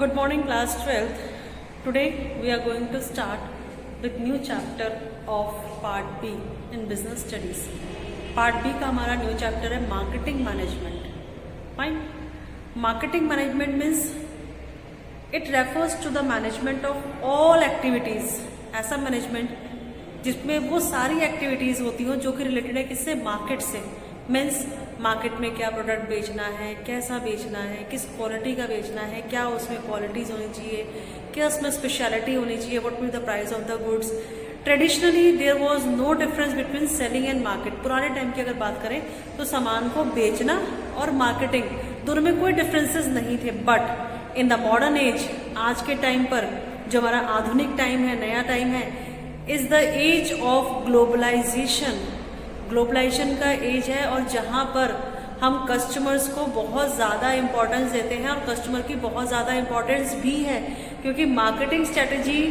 Good morning, class 12th. Today we are going to start with new chapter of part B in business studies. Part B का हमारा new chapter है marketing management. Fine. Marketing management means it refers to the management of all activities. ऐसा management जिसमें वो सारी activities होती हो जो कि रिलेटेड है किससे, मार्केट से. मीन्स मार्केट में क्या प्रोडक्ट बेचना है, कैसा बेचना है, किस क्वालिटी का बेचना है, क्या उसमें क्वालिटीज होनी चाहिए, क्या उसमें स्पेशलिटी होनी चाहिए, what will the price of the goods. Traditionally there was no difference between selling and market. पुराने टाइम की अगर बात करें तो सामान को बेचना और मार्केटिंग दोनों में कोई डिफरेंसेस नहीं थे. But in the modern age, आज के टाइम पर जो हमारा आधुनिक टाइम है, नया टाइम है, is the age of globalization. Globalization का एज है और जहां पर हम कस्टमर्स को बहुत ज़्यादा इंपॉर्टेंस देते हैं और कस्टमर की बहुत ज़्यादा इंपॉर्टेंस भी है, क्योंकि मार्केटिंग स्ट्रेटजी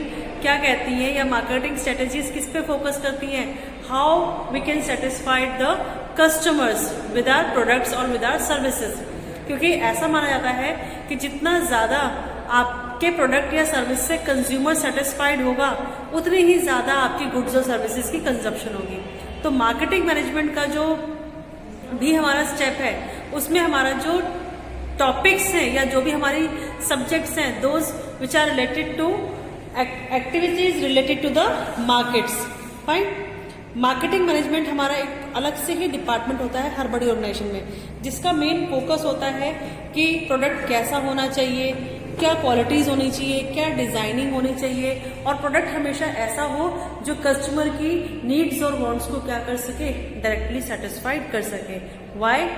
क्या कहती है या मार्केटिंग स्ट्रेटजीज किस पे फोकस करती हैं, how we can satisfied the customers with our products और विद आवर सर्विसेज. क्योंकि ऐसा माना जाता है कि जितना ज़्यादा आपके प्रोडक्ट या सर्विस से कंज्यूमर सेटिस्फाइड होगा उतनी ही ज़्यादा आपकी गुड्स और सर्विसेज की कंजप्शन होगी. तो मार्केटिंग मैनेजमेंट का जो भी हमारा स्टेप है उसमें हमारा जो टॉपिक्स हैं या जो भी हमारी सब्जेक्ट्स हैं, those which are related to activities related to the markets. Fine. Marketing management हमारा एक अलग से ही डिपार्टमेंट होता है हर बड़ी ऑर्गेनाइजेशन में, जिसका मेन फोकस होता है कि प्रोडक्ट कैसा होना चाहिए, क्या क्वालिटीज होनी चाहिए, क्या डिजाइनिंग होनी चाहिए, और प्रोडक्ट हमेशा ऐसा हो जो कस्टमर की नीड्स और वांट्स को क्या कर सके, डायरेक्टली सेटिस्फाइड कर सके. Why?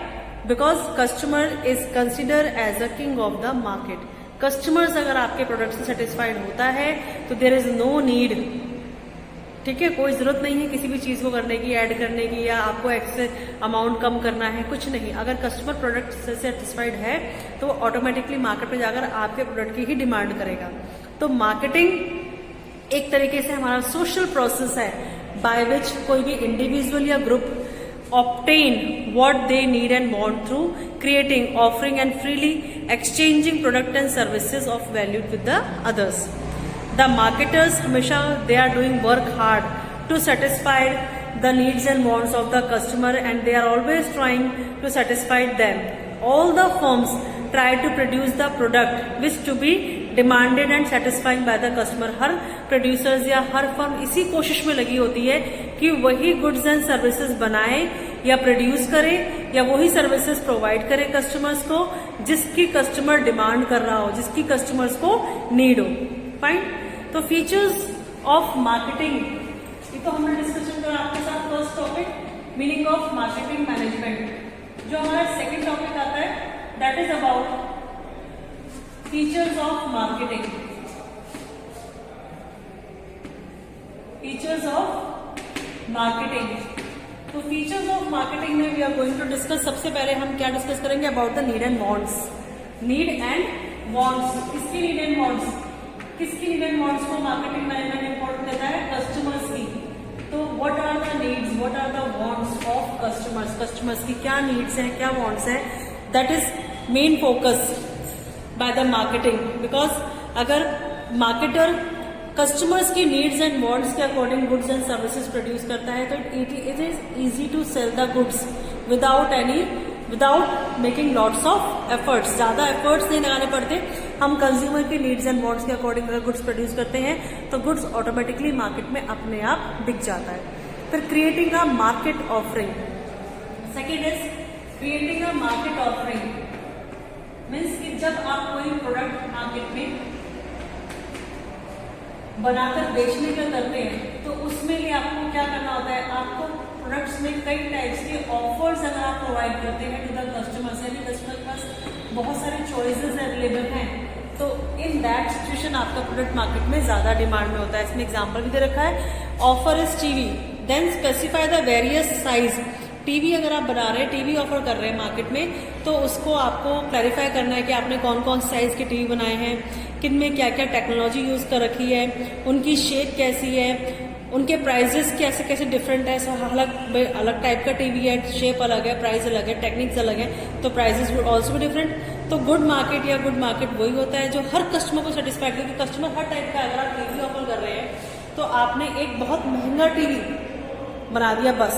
Because customer is consider as a king of the market. Customers अगर आपके प्रोडक्ट से सेटिस्फाइड होता है तो देयर इज नो नीड, ठीक है, कोई जरूरत नहीं है किसी भी चीज को करने की, ऐड करने की, या आपको एक्सेस अमाउंट कम करना है, कुछ नहीं. अगर कस्टमर प्रोडक्ट से सेटिस्फाइड है तो वो ऑटोमेटिकली मार्केट में जाकर आपके प्रोडक्ट की ही डिमांड करेगा. तो मार्केटिंग एक तरीके से हमारा सोशल प्रोसेस है बाय विच कोई भी इंडिविजुअल या group obtain what they need and want through creating, offering and freely exchanging product and services of value with the others. The marketers हमेशा they are doing work hard to satisfy the needs and wants of the customer and they are always trying to satisfy them. All the firms try to produce the product which to be demanded and satisfying by the customer. Her producers या हर firm इसी कोशिश में लगी होती है कि वही goods and services बनाए या प्रोड्यूस करे या वही सर्विसेज प्रोवाइड करे कस्टमर्स को जिसकी कस्टमर डिमांड कर रहा हो, जिसकी कस्टमर्स को नीड हो. फाइन. तो फीचर्स ऑफ मार्केटिंग ये तो हमने डिस्कशन करा आपके साथ. First topic meaning of marketing management. जो हमारा सेकेंड टॉपिक आता है that is about features of marketing. Features of marketing. तो फीचर्स ऑफ मार्केटिंग में we are going to discuss. सबसे पहले हम क्या डिस्कस करेंगे, about the need and wants. Need and wants. किसकी नीड एंड वांट्स? किसकी नीड एंड वांट्स को मार्केटिंग मैनेजमेंट इंपॉर्टेंट देता है? कस्टमर्स की. तो what are the needs, what are the wants of customers. Customers की क्या नीड्स हैं, क्या वांट्स हैं, that is main focus by the marketing. Because अगर मार्केटर कस्टमर्स की नीड्स एंड वांट्स के according goods and services produce करता है तो it is easy to sell the goods without making lots of efforts. ज्यादा efforts नहीं लगाने पड़ते. हम कंज्यूमर की नीड्स एंड वांट्स के अकॉर्डिंग अगर गुड्स प्रोड्यूस करते हैं तो गुड्स ऑटोमेटिकली मार्केट में अपने आप बिक जाता है. फिर creating a market offering. Second is creating a market offering. Means कि जब आप कोई प्रोडक्ट मार्केट में बनाकर बेचने का करते हैं तो उसमें भी आपको क्या करना होता है, आपको प्रोडक्ट्स में कई टाइप्स के ऑफर्स अगर आप प्रोवाइड करते हैं टू द कस्टमर्स, यानी कस्टमर के पास बहुत सारे चॉइसेस अवेलेबल हैं, तो इन दैट सिचुएशन आपका प्रोडक्ट मार्केट में ज्यादा डिमांड में होता है. इसमें एग्जांपल भी दे रखा है. Offer is TV, then specify the various size. TV अगर आप बना रहे हैं, टीवी ऑफर कर रहे हैं मार्केट में, तो उसको आपको क्लैरिफाई करना है कि आपने कौन कौन साइज के टीवी बनाए हैं, किन में क्या क्या टेक्नोलॉजी यूज कर रखी है, उनकी शेप कैसी है, उनके प्राइजेस कैसे कैसे डिफरेंट है. अलग टाइप का टीवी है, शेप अलग है, प्राइस अलग है, टेक्निक्स अलग है, तो प्राइजेस विल ऑल्सो भी डिफरेंट. तो गुड मार्केट या गुड मार्केट वही होता है जो हर कस्टमर को सेटिस्फाइड करे। कस्टमर हर टाइप का, अगर आप टीवी ऑफर कर रहे हैं तो आपने एक बहुत महंगा टीवी बना दिया बस,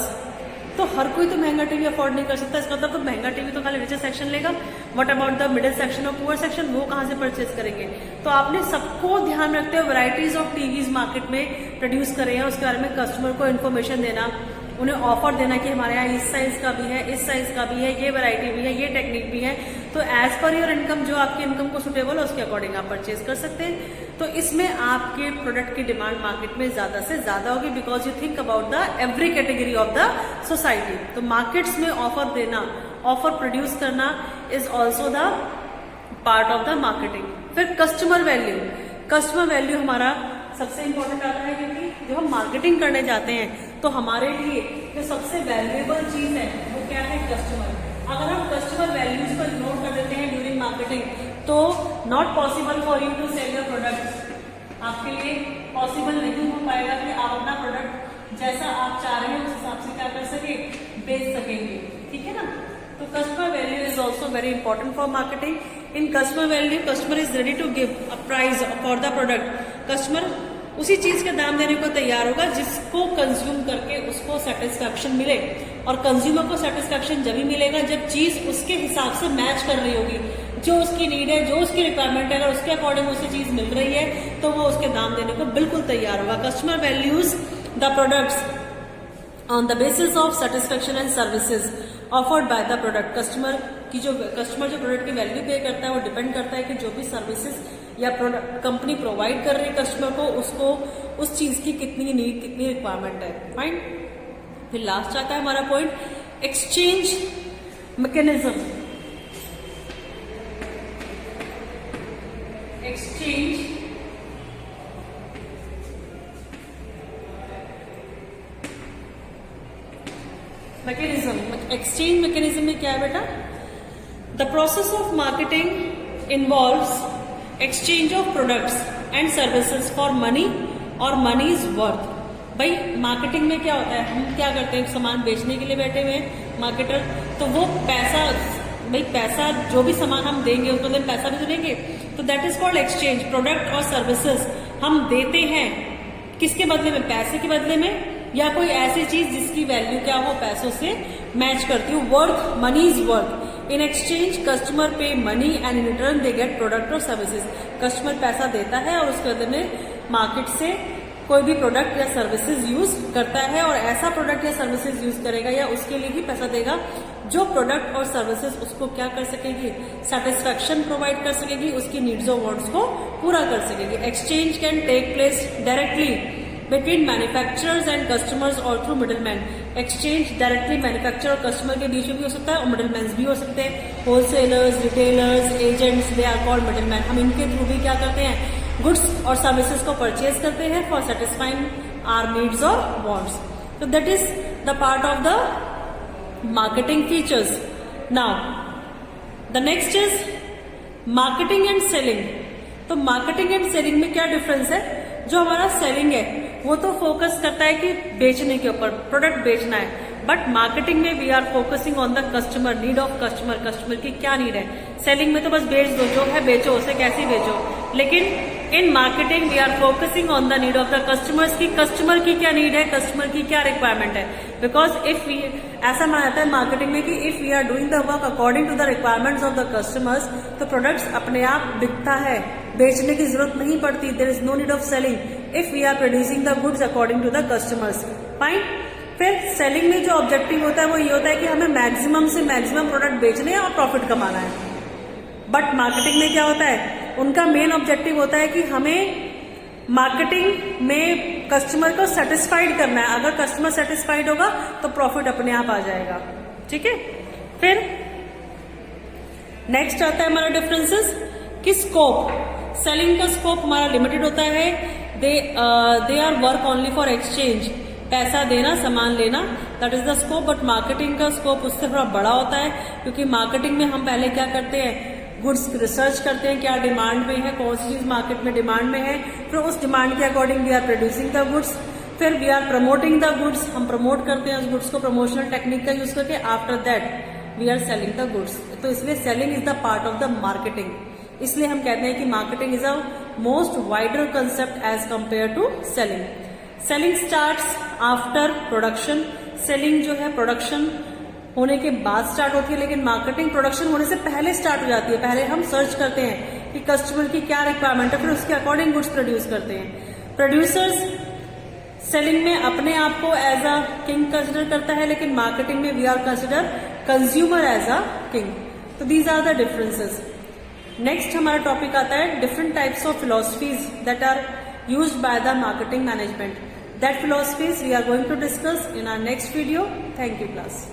तो हर कोई तो महंगा टीवी अफोर्ड नहीं कर सकता। इसका मतलब तो महंगा टीवी तो खाली रिचर सेक्शन लेगा। What about the middle section और पुअर सेक्शन, वो कहाँ से परचेज करेंगे? तो आपने सबको ध्यान रखते हुए वैरायटीज ऑफ टीवीज मार्केट में प्रोड्यूस करे हैं, उसके बारे में कस्टमर को इन्फॉर्मेशन देना, उन्हें ऑफर देना कि हमारे यहाँ इस साइज का भी है, इस साइज का भी है, ये वैरायटी भी है, ये टेक्निक भी है। तो एज पर योर इनकम, जो आपकी इनकम को सुटेबल है उसके अकॉर्डिंग आप परचेज कर सकते हैं। तो इसमें आपके प्रोडक्ट की डिमांड मार्केट में ज्यादा से ज्यादा होगी, because you think about the every category of the society. तो मार्केट्स में ऑफर देना, ऑफर प्रोड्यूस करना is also the part of the marketing. फिर कस्टमर वैल्यू, कस्टमर वैल्यू हमारा सबसे इंपॉर्टेंट आता है, क्योंकि जब हम मार्केटिंग करने जाते हैं तो हमारे लिए जो सबसे वैल्यूएबल चीज है वो क्या है? कस्टमर। अगर हम कस्टमर वैल्यूज को इग्नोर कर देते हैं ड्यूरिंग मार्केटिंग, तो not possible for you to sell your product. आपके लिए पॉसिबल नहीं हो पाएगा कि आप अपना प्रोडक्ट जैसा आप चाह रहे हैं उस हिसाब से क्या कर सके, बेच सकेंगे। ठीक है ना? तो customer value is also very important for marketing. In customer value, customer is ready to give a price for the product. Customer उसी चीज के दाम देने को तैयार होगा जिसको कंज्यूम करके उसको सेटिस्फैक्शन मिले। और कंज्यूमर को सेटिस्फैक्शन जब ही मिलेगा जब चीज उसके हिसाब से मैच कर रही होगी, जो उसकी नीड है, जो उसकी रिक्वायरमेंट है। अगर उसके अकॉर्डिंग उसे चीज मिल रही है तो वो उसके दाम देने को बिल्कुल तैयार होगा। Customer values the products on the basis of satisfaction and services offered by the product. Customer जो प्रोडक्ट की वैल्यू पे करता है वो डिपेंड करता है कि जो भी सर्विसेज या प्रोडक्ट कंपनी प्रोवाइड कर रही है कस्टमर को, उसको उस चीज की कितनी नीड, कितनी रिक्वायरमेंट है। फाइन। फिर लास्ट आता है हमारा point, exchange mechanism. Exchange mechanism. Exchange mechanism में क्या है बेटा? The process of marketing involves exchange of products and services for money और मनी इज वर्थ। भाई मार्केटिंग में क्या होता है, हम क्या करते हैं, सामान बेचने के लिए बैठे हुए हैं मार्केटर, तो वो पैसा, भाई पैसा जो भी सामान हम देंगे उसको बदले पैसा भी तो देंगे, तो that is called exchange. Product और सर्विसेज हम देते हैं किसके बदले में? पैसे के बदले में, या कोई ऐसी चीज जिसकी वैल्यू क्या हो, पैसों से मैच करती हो। Worth, money is worth. In exchange customer pay money and in return they get product और सर्विसेज। कस्टमर पैसा देता है और उसके बदले में मार्केट से कोई भी प्रोडक्ट या सर्विसेज यूज करता है, और ऐसा प्रोडक्ट या सर्विसेज यूज करेगा या उसके लिए ही पैसा देगा जो प्रोडक्ट और सर्विसेज उसको क्या कर सकेगी, सेटिस्फैक्शन प्रोवाइड कर सकेगी, उसकी नीड्स और वांट्स को पूरा कर सकेगी। Exchange can take place directly between manufacturers and customers और through middleman. Exchange directly manufacture और कस्टमर के बीच में भी हो सकता है और मिडिलमैन भी हो सकते हैं। Wholesalers, retailers, agents, they are called middleman. हम इनके थ्रू भी क्या करते हैं, गुड्स और सर्विसेज को परचेज करते हैं फॉर सेटिस्फाइंग आवर नीड्स और वांट्स। तो that is the part of the marketing features. Now the next is marketing and selling. तो मार्केटिंग एंड सेलिंग में क्या डिफरेंस है? जो हमारा सेलिंग है वो तो फोकस करता है कि बेचने के ऊपर, प्रोडक्ट बेचना है, बट मार्केटिंग में we are focusing on the customer, need of customer. Customer की क्या नीड है? सेलिंग में तो बस बेच दो, जो है बेचो, उसे कैसे बेचो। लेकिन in marketing we are focusing on the need of the customers की कस्टमर की क्या नीड है, कस्टमर की क्या रिक्वायरमेंट है। बिकॉज इफ वी, ऐसा माना जाता है मार्केटिंग में कि if we are doing the work according to the requirements of the customers, तो प्रोडक्ट्स अपने आप बिकता है, बेचने की जरूरत नहीं पड़ती। There is no need of selling if we are producing the goods according to the customers. Fine. फिर सेलिंग में जो ऑब्जेक्टिव होता है वो ये होता है कि हमें मैक्सिमम से मैक्सिमम प्रोडक्ट बेचने हैं और प्रॉफिट कमाना है। बट मार्केटिंग में क्या होता है, उनका मेन ऑब्जेक्टिव होता है कि हमें मार्केटिंग में कस्टमर को सेटिस्फाइड करना है। अगर कस्टमर सेटिस्फाइड होगा तो प्रॉफिट अपने आप आ जाएगा। ठीक है। फिर नेक्स्ट आता है हमारा डिफरेंसेस कि स्कोप। सेलिंग का स्कोप हमारा लिमिटेड होता है। They are work only for exchange, पैसा देना, सामान लेना, that is the scope. But marketing का स्कोप उससे थोड़ा बड़ा होता है, क्योंकि मार्केटिंग में हम पहले क्या करते हैं, गुड्स रिसर्च करते हैं, क्या डिमांड में है, कौन सी चीज मार्केट में डिमांड में है, फिर उस डिमांड के according we are producing the goods. फिर we are promoting the goods, हम प्रमोट करते हैं उस गुड्स को प्रमोशनल टेक्निक का यूज करके। After that we are selling the goods. तो इसलिए selling is the part of the marketing. इसलिए हम कहते हैं कि marketing is a most wider concept as compare to selling. Selling starts after production. Selling जो है प्रोडक्शन होने के बाद स्टार्ट होती है, लेकिन मार्केटिंग प्रोडक्शन होने से पहले स्टार्ट हो जाती है। पहले हम सर्च करते हैं कि कस्टमर की क्या रिक्वायरमेंट है, फिर उसके अकॉर्डिंग गुड्स प्रोड्यूस करते हैं। प्रोड्यूसर्स सेलिंग में अपने आप को एज अ किंग कंसिडर करता है, लेकिन मार्केटिंग में we are consider consumer as a king. तो these are the differences. Next हमारा टॉपिक आता है different types of philosophies that are used by the marketing management. That philosophies we are going to discuss in our next video. Thank you, class.